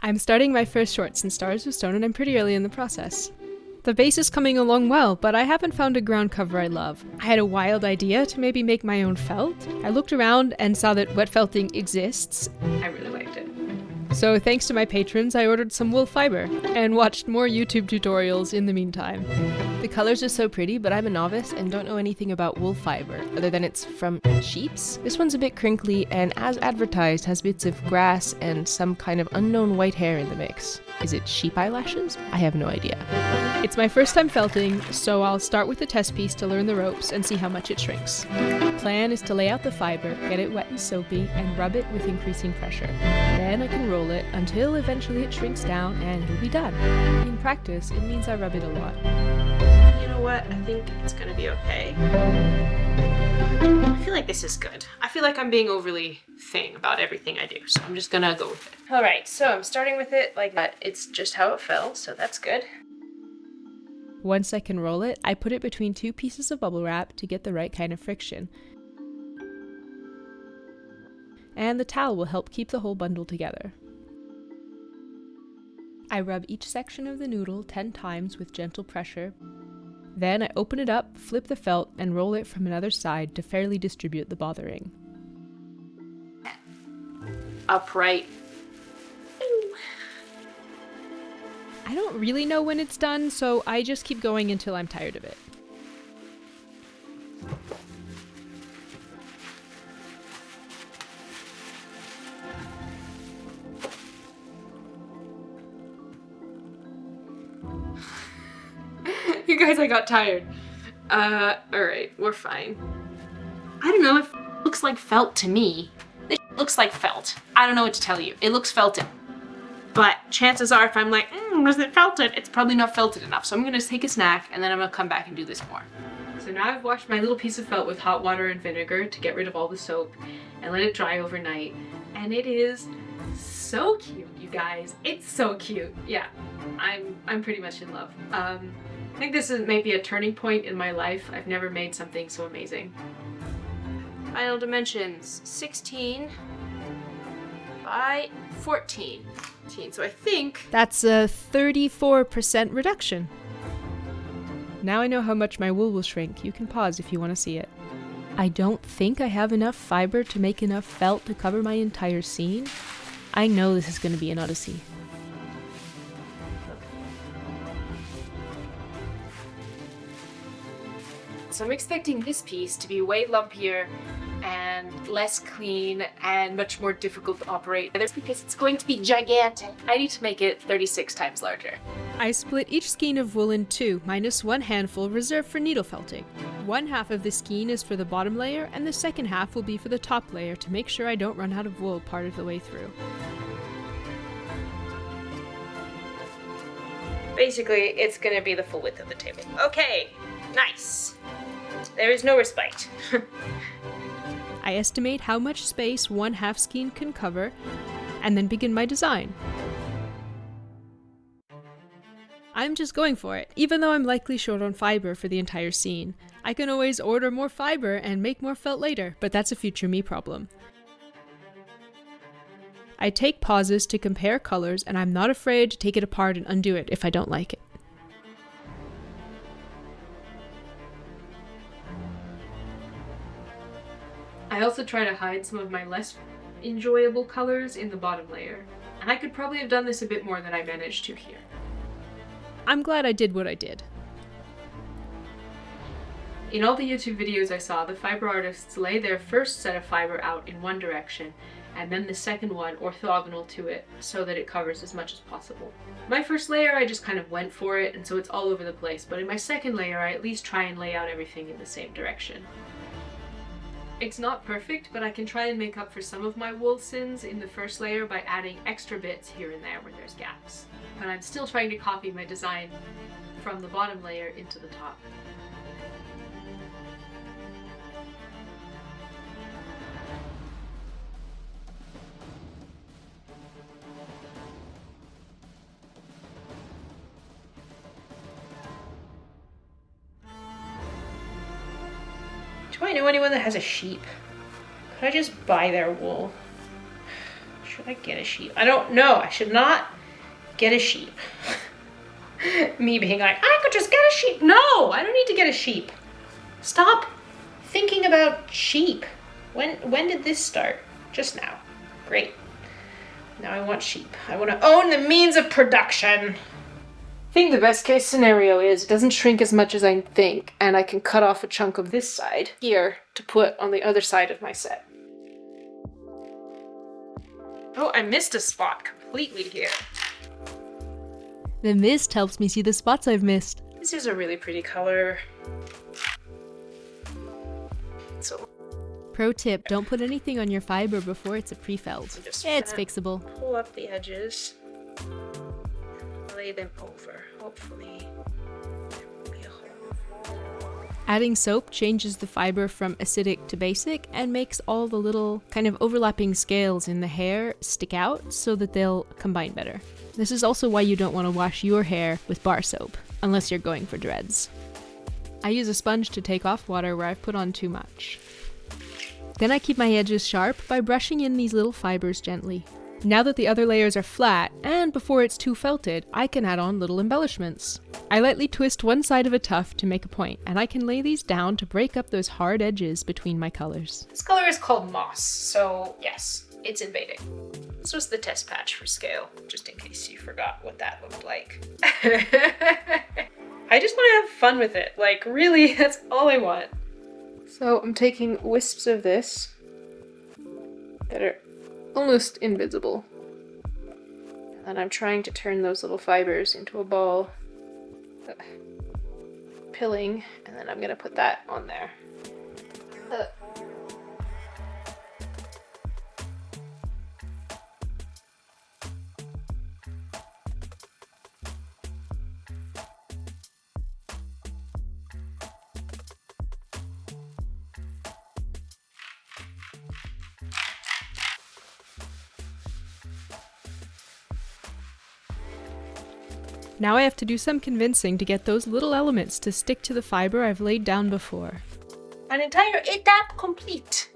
I'm starting my first shorts in Stars of Stone and I'm pretty early in the process. The base is coming along well, but I haven't found a ground cover I love. I had a wild idea to maybe make my own felt. I looked around and saw that wet felting exists. I really liked it. So thanks to my patrons, I ordered some wool fiber and watched more YouTube tutorials in the meantime. The colors are so pretty, but I'm a novice and don't know anything about wool fiber, other than it's from sheeps. This one's a bit crinkly and, as advertised, has bits of grass and some kind of unknown white hair in the mix. Is it sheep eyelashes? I have no idea. It's my first time felting, so I'll start with a test piece to learn the ropes and see how much it shrinks. The plan is to lay out the fiber, get it wet and soapy, and rub it with increasing pressure. Then I can roll it until eventually it shrinks down and it'll be done. In practice, it means I rub it a lot. You know what? I think it's gonna be okay. I feel like this is good. I feel like I'm being overly thing about everything I do, so I'm just gonna go with it. Alright, so I'm starting with it like that. It's just how it fell, so that's good. Once I can roll it, I put it between two pieces of bubble wrap to get the right kind of friction. And the towel will help keep the whole bundle together. I rub each section of the noodle 10 times with gentle pressure. Then I open it up, flip the felt, and roll it from another side to fairly distribute the bothering. Upright. I don't really know when it's done, so I just keep going until I'm tired of it. You guys, I got tired. Alright, we're fine. I don't know if it looks like felt to me. This looks like felt. I don't know what to tell you. It looks felted. But chances are if I'm like, was it felted? It's probably not felted enough. So I'm gonna take a snack and then I'm gonna come back and do this more. So now I've washed my little piece of felt with hot water and vinegar to get rid of all the soap and let it dry overnight. And it is so cute, you guys. It's so cute. Yeah, I'm pretty much in love. I think this is maybe a turning point in my life. I've never made something so amazing. Final dimensions, 16 by 14. So I think that's a 34% reduction. Now I know how much my wool will shrink. You can pause if you want to see it. I don't think I have enough fiber to make enough felt to cover my entire scene. I know this is going to be an odyssey. So I'm expecting this piece to be way lumpier and less clean and much more difficult to operate. That's because it's going to be gigantic. I need to make it 36 times larger. I split each skein of wool in two, minus one handful reserved for needle felting. One half of the skein is for the bottom layer, and the second half will be for the top layer to make sure I don't run out of wool part of the way through. Basically, it's gonna be the full width of the table. Okay, nice. There is no respite. I estimate how much space one half skein can cover, and then begin my design. I'm just going for it, even though I'm likely short on fiber for the entire scene. I can always order more fiber and make more felt later, but that's a future me problem. I take pauses to compare colors, and I'm not afraid to take it apart and undo it if I don't like it. I also try to hide some of my less enjoyable colors in the bottom layer, and I could probably have done this a bit more than I managed to here. I'm glad I did what I did. In all the YouTube videos I saw, the fiber artists lay their first set of fiber out in one direction, and then the second one orthogonal to it so that it covers as much as possible. My first layer, I just kind of went for it, and so it's all over the place, but in my second layer, I at least try and lay out everything in the same direction. It's not perfect, but I can try and make up for some of my wool sins in the first layer by adding extra bits here and there where there's gaps. But I'm still trying to copy my design from the bottom layer into the top. Do I know anyone that has a sheep? Could I just buy their wool? Should Should I get a sheep? I don't know. I should not get a sheep. Me being like, I could just get a sheep. No, I don't need to get a sheep. Stop thinking about sheep. When did this start? Just now. Great. Now I want sheep. I want to own the means of production. I think the best case scenario is it doesn't shrink as much as I think, and I can cut off a chunk of this side here to put on the other side of my set. Oh, I missed a spot completely here. The mist helps me see the spots I've missed. This is a really pretty color. So Pro tip, don't put anything on your fiber before it's a pre-felt. It's fixable. Pull up the edges, lay them over. Hopefully there won't be a hole. Adding soap changes the fiber from acidic to basic and makes all the little kind of overlapping scales in the hair stick out so that they'll combine better. This is also why you don't want to wash your hair with bar soap, unless you're going for dreads. I use a sponge to take off water where I've put on too much. Then I keep my edges sharp by brushing in these little fibers gently. Now that the other layers are flat, and before it's too felted, I can add on little embellishments. I lightly twist one side of a tuft to make a point, and I can lay these down to break up those hard edges between my colors. This color is called moss, so yes, it's invading. This was the test patch for scale, just in case you forgot what that looked like. I just want to have fun with it. Like, really, that's all I want. So I'm taking wisps of this that are almost invisible. And I'm trying to turn those little fibers into a ball. Pilling, and then I'm gonna put that on there. Now I have to do some convincing to get those little elements to stick to the fiber I've laid down before. An entire étape complete.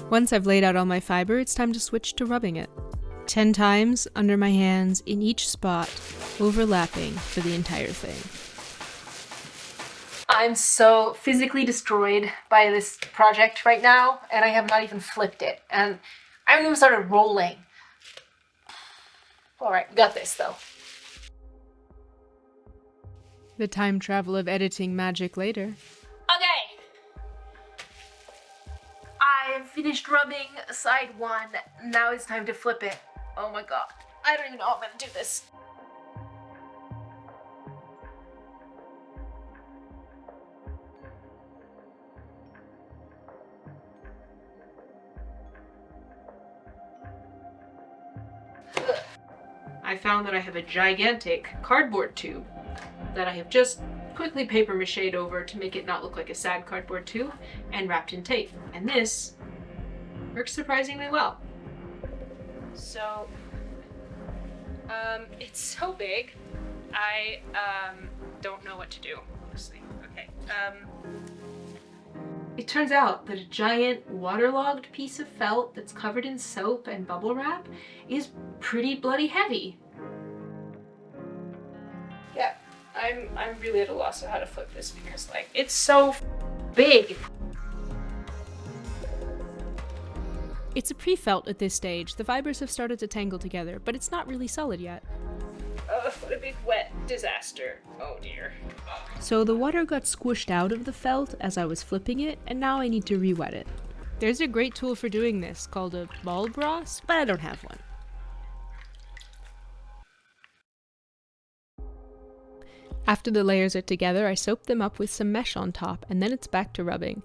Once I've laid out all my fiber, it's time to switch to rubbing it. 10 times under my hands in each spot, overlapping for the entire thing. I'm so physically destroyed by this project right now, and I have not even flipped it, and I haven't even started rolling. Alright, got this though. The time travel of editing magic later. Okay! I've finished rubbing side one. Now it's time to flip it. Oh my god. I don't even know how I'm gonna do this. I found that I have a gigantic cardboard tube that I have just quickly paper mache'd over to make it not look like a sad cardboard tube and wrapped in tape. And this works surprisingly well. So, it's so big, I don't know what to do, honestly. Okay, it turns out that a giant waterlogged piece of felt that's covered in soap and bubble wrap is pretty bloody heavy. Yeah, I'm really at a loss of how to flip this because, like, it's so big. It's a pre-felt at this stage. The fibers have started to tangle together, but it's not really solid yet. What a big wet disaster. Oh dear. So the water got squished out of the felt as I was flipping it, and now I need to re-wet it. There's a great tool for doing this called a ball bross, but I don't have one. After the layers are together, I soap them up with some mesh on top, and then it's back to rubbing.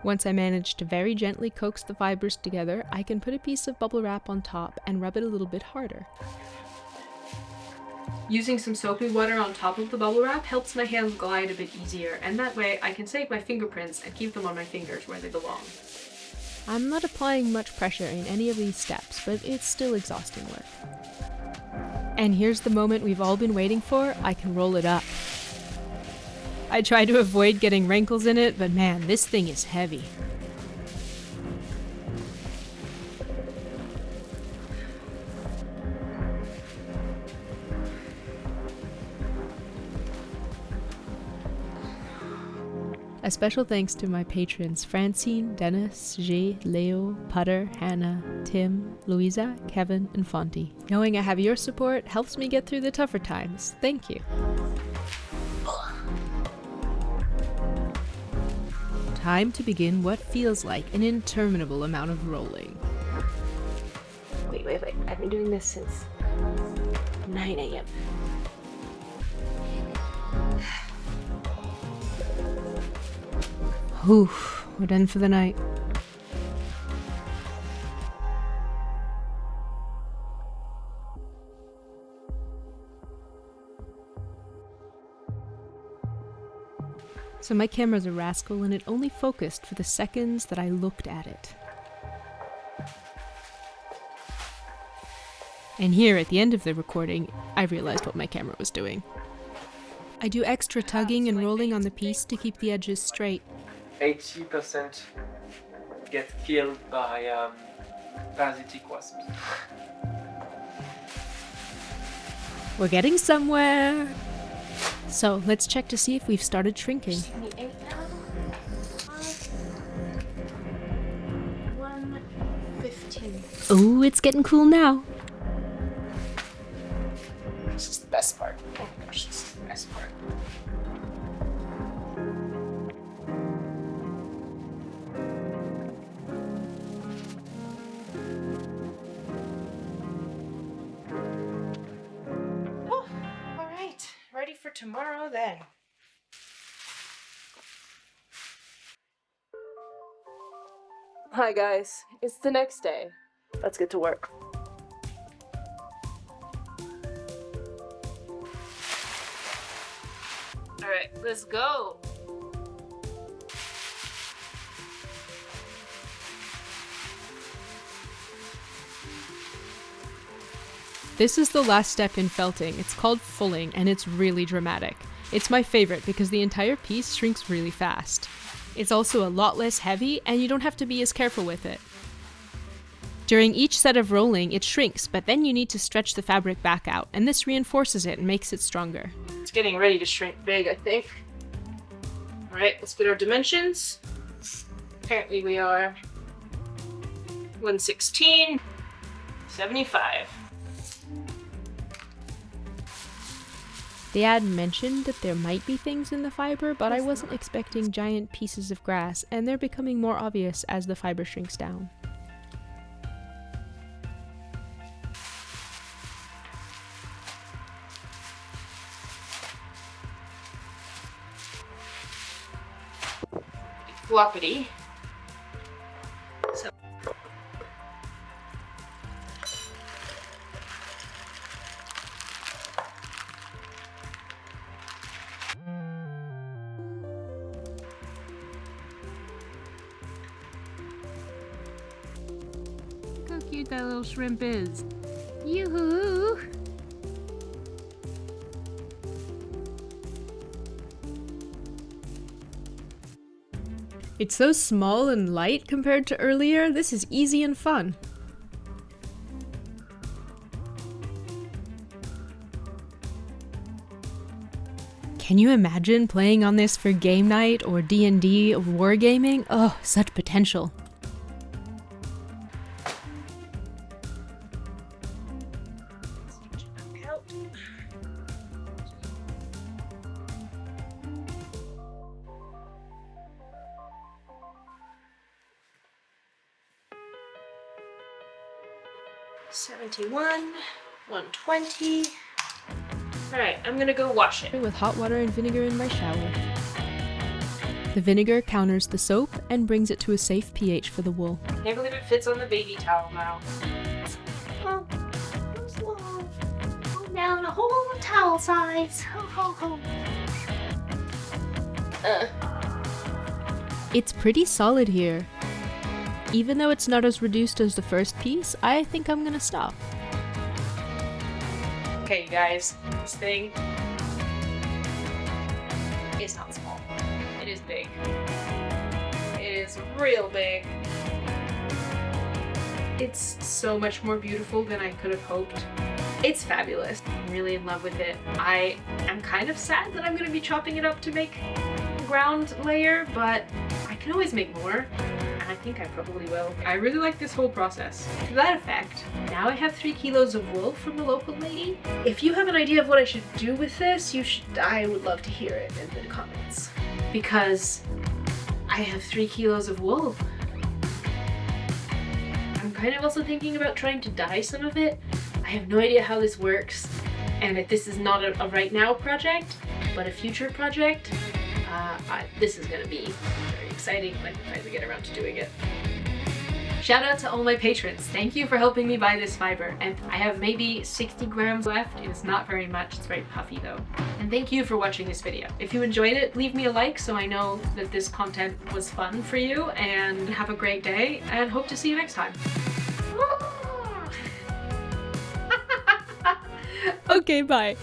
Once I manage to very gently coax the fibers together, I can put a piece of bubble wrap on top and rub it a little bit harder. Using some soapy water on top of the bubble wrap helps my hands glide a bit easier, and that way I can save my fingerprints and keep them on my fingers where they belong. I'm not applying much pressure in any of these steps, but it's still exhausting work. And here's the moment we've all been waiting for. I can roll it up. I try to avoid getting wrinkles in it, but man, this thing is heavy. A special thanks to my patrons Francine, Dennis, Jay, Leo, Putter, Hannah, Tim, Louisa, Kevin, and Fonty. Knowing I have your support helps me get through the tougher times. Thank you. Time to begin what feels like an interminable amount of rolling. Wait. I've been doing this since 9 a.m. Whew, we're done for the night. So my camera's a rascal and it only focused for the seconds that I looked at it. And here at the end of the recording, I realized what my camera was doing. I do extra tugging and rolling on the piece to keep the edges straight. 80% get killed by parasitic wasps. We're getting somewhere. So let's check to see if we've started shrinking. 115. Ooh, it's getting cool now. This is the best part. Oh my gosh, this is the best part. Oh, all right. Ready for tomorrow then. Hi guys, it's the next day. Let's get to work. All right, let's go. This is the last step in felting. It's called fulling, and it's really dramatic. It's my favorite because the entire piece shrinks really fast. It's also a lot less heavy, and you don't have to be as careful with it. During each set of rolling, it shrinks, but then you need to stretch the fabric back out, and this reinforces it and makes it stronger. It's getting ready to shrink big, I think. All right, let's get our dimensions. Apparently we are 116, 75. The ad mentioned that there might be things in the fiber, but I wasn't expecting giant pieces of grass, and they're becoming more obvious as the fiber shrinks down. Floppity. So look how cute that little shrimp is. Yoo-hoo! It's so small and light compared to earlier. This is easy and fun. Can you imagine playing on this for game night or D&D or wargaming? Oh, such potential. $71, $120. Alright, I'm gonna go wash it. With hot water and vinegar in my shower. The vinegar counters the soap and brings it to a safe pH for the wool. Can't believe it fits on the baby towel now. Oh, who's love? Oh, down a whole towel size. Ho, ho, ho. It's pretty solid here. Even though it's not as reduced as the first piece, I think I'm gonna stop. Okay, you guys, this thing it's not small. It is big. It is real big. It's so much more beautiful than I could have hoped. It's fabulous. I'm really in love with it. I am kind of sad that I'm going to be chopping it up to make a ground layer, but I can always make more. And I think I probably will. I really like this whole process. To that effect, now I have 3 kilos of wool from the local lady. If you have an idea of what I should do with this, I would love to hear it in the comments. Because I have 3 kilos of wool. I'm kind of also thinking about trying to dye some of it. I have no idea how this works, and if this is not a right now project, but a future project, this is gonna be very exciting when I finally get around to doing it. Shout out to all my patrons. Thank you for helping me buy this fiber, and I have maybe 60 grams left. It's not very much, it's very puffy though. And thank you for watching this video. If you enjoyed it, leave me a like so I know that this content was fun for you, and have a great day, and hope to see you next time. Okay, bye.